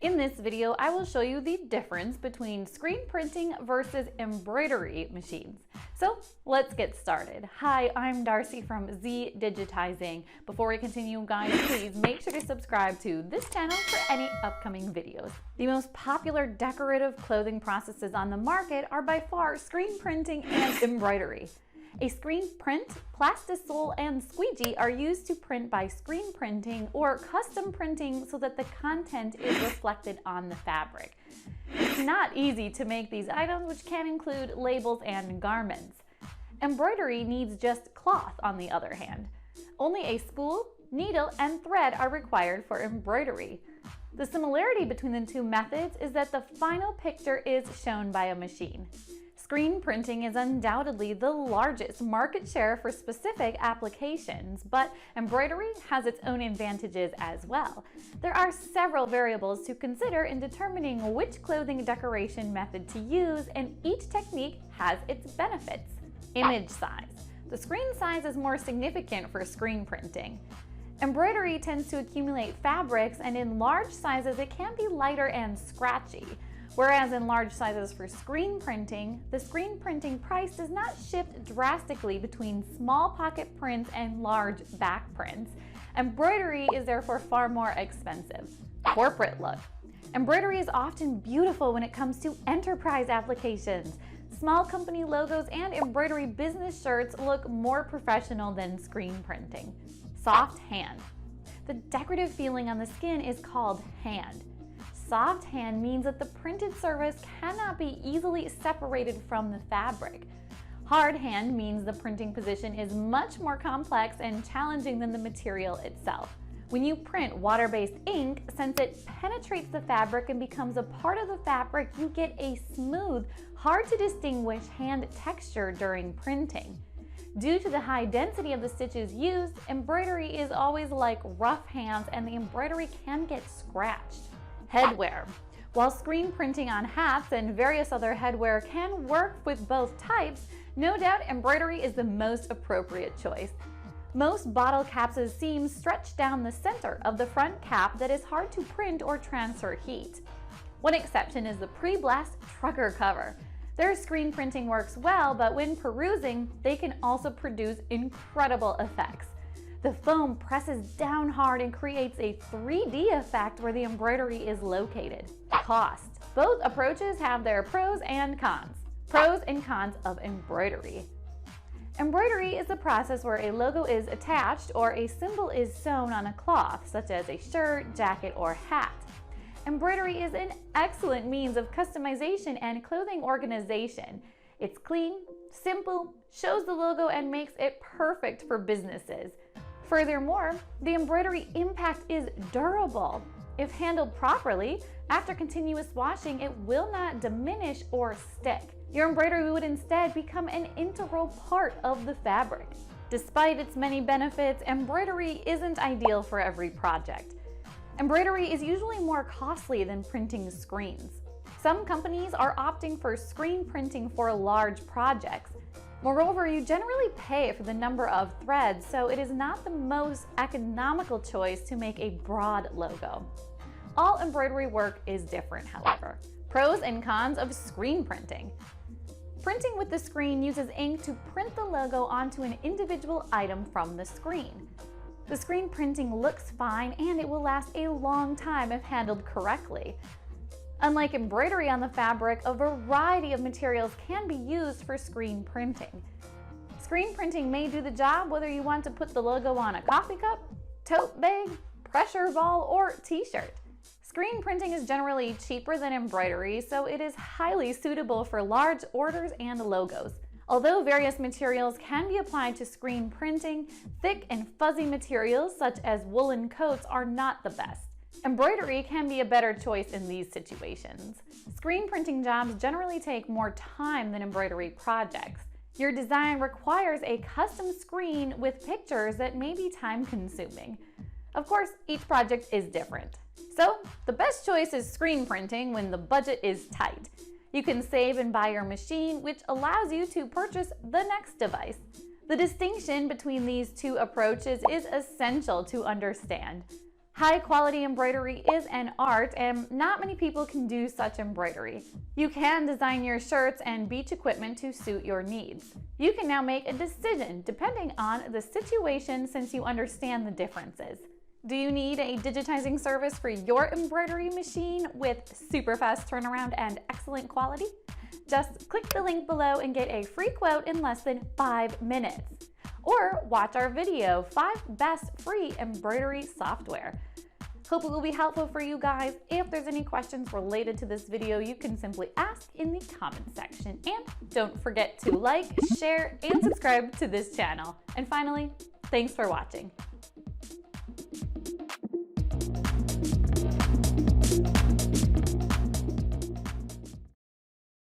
In this video, I will show you the difference between screen printing versus embroidery machines. So let's get started. Hi, I'm Darcy from Zdigitizing. Before we continue, guys, please make sure to subscribe to this channel for any upcoming videos. The most popular decorative clothing processes on the market are by far screen printing and embroidery. A screen print, plastisol, and squeegee are used to print by screen printing or custom printing so that the content is reflected on the fabric. It's not easy to make these items, which can include labels and garments. Embroidery needs just cloth, on the other hand. Only a spool, needle, and thread are required for embroidery. The similarity between the two methods is that the final picture is shown by a machine. Screen printing is undoubtedly the largest market share for specific applications, but embroidery has its own advantages as well. There are several variables to consider in determining which clothing decoration method to use, and each technique has its benefits. Image size. The screen size is more significant for screen printing. Embroidery tends to accumulate fabrics, and in large sizes it can be lighter and scratchy. Whereas in large sizes for screen printing, the screen printing price does not shift drastically between small pocket prints and large back prints. Embroidery is therefore far more expensive. Corporate look. Embroidery is often beautiful when it comes to enterprise applications. Small company logos and embroidery business shirts look more professional than screen printing. Soft hand. The decorative feeling on the skin is called hand. Soft hand means that the printed surface cannot be easily separated from the fabric. Hard hand means the printing position is much more complex and challenging than the material itself. When you print water-based ink, since it penetrates the fabric and becomes a part of the fabric, you get a smooth, hard to distinguish hand texture during printing. Due to the high density of the stitches used, embroidery is always like rough hands and the embroidery can get scratched. Headwear. While screen printing on hats and various other headwear can work with both types, no doubt embroidery is the most appropriate choice. Most bottle caps' seams stretch down the center of the front cap that is hard to print or transfer heat. One exception is the pre-blast trucker cover. Their screen printing works well, but when perusing, they can also produce incredible effects. The foam presses down hard and creates a 3D effect where the embroidery is located. Cost. Both approaches have their pros and cons. Pros and cons of embroidery. Embroidery is a process where a logo is attached or a symbol is sewn on a cloth, such as a shirt, jacket, or hat. Embroidery is an excellent means of customization and clothing organization. It's clean, simple, shows the logo, and makes it perfect for businesses. Furthermore, the embroidery impact is durable. If handled properly, after continuous washing, it will not diminish or stick. Your embroidery would instead become an integral part of the fabric. Despite its many benefits, embroidery isn't ideal for every project. Embroidery is usually more costly than printing screens. Some companies are opting for screen printing for large projects. Moreover, you generally pay for the number of threads, so it is not the most economical choice to make a broad logo. All embroidery work is different, however. Pros and cons of screen printing. Printing with the screen uses ink to print the logo onto an individual item from the screen. The screen printing looks fine and it will last a long time if handled correctly. Unlike embroidery on the fabric, a variety of materials can be used for screen printing. Screen printing may do the job whether you want to put the logo on a coffee cup, tote bag, pressure ball, or t-shirt. Screen printing is generally cheaper than embroidery, so it is highly suitable for large orders and logos. Although various materials can be applied to screen printing, thick and fuzzy materials such as woolen coats are not the best. Embroidery can be a better choice in these situations. Screen printing jobs generally take more time than embroidery projects. Your design requires a custom screen with pictures that may be time-consuming. Of course, each project is different. So, the best choice is screen printing when the budget is tight. You can save and buy your machine, which allows you to purchase the next device. The distinction between these two approaches is essential to understand. High quality embroidery is an art, and not many people can do such embroidery. You can design your shirts and beach equipment to suit your needs. You can now make a decision depending on the situation, since you understand the differences. Do you need a digitizing service for your embroidery machine with super fast turnaround and excellent quality? Just click the link below and get a free quote in less than 5 minutes. Or watch our video, 5 best free embroidery software. Hope it will be helpful for you guys. If there's any questions related to this video, you can simply ask in the comment section. And don't forget to like, share, and subscribe to this channel. And finally, thanks for watching.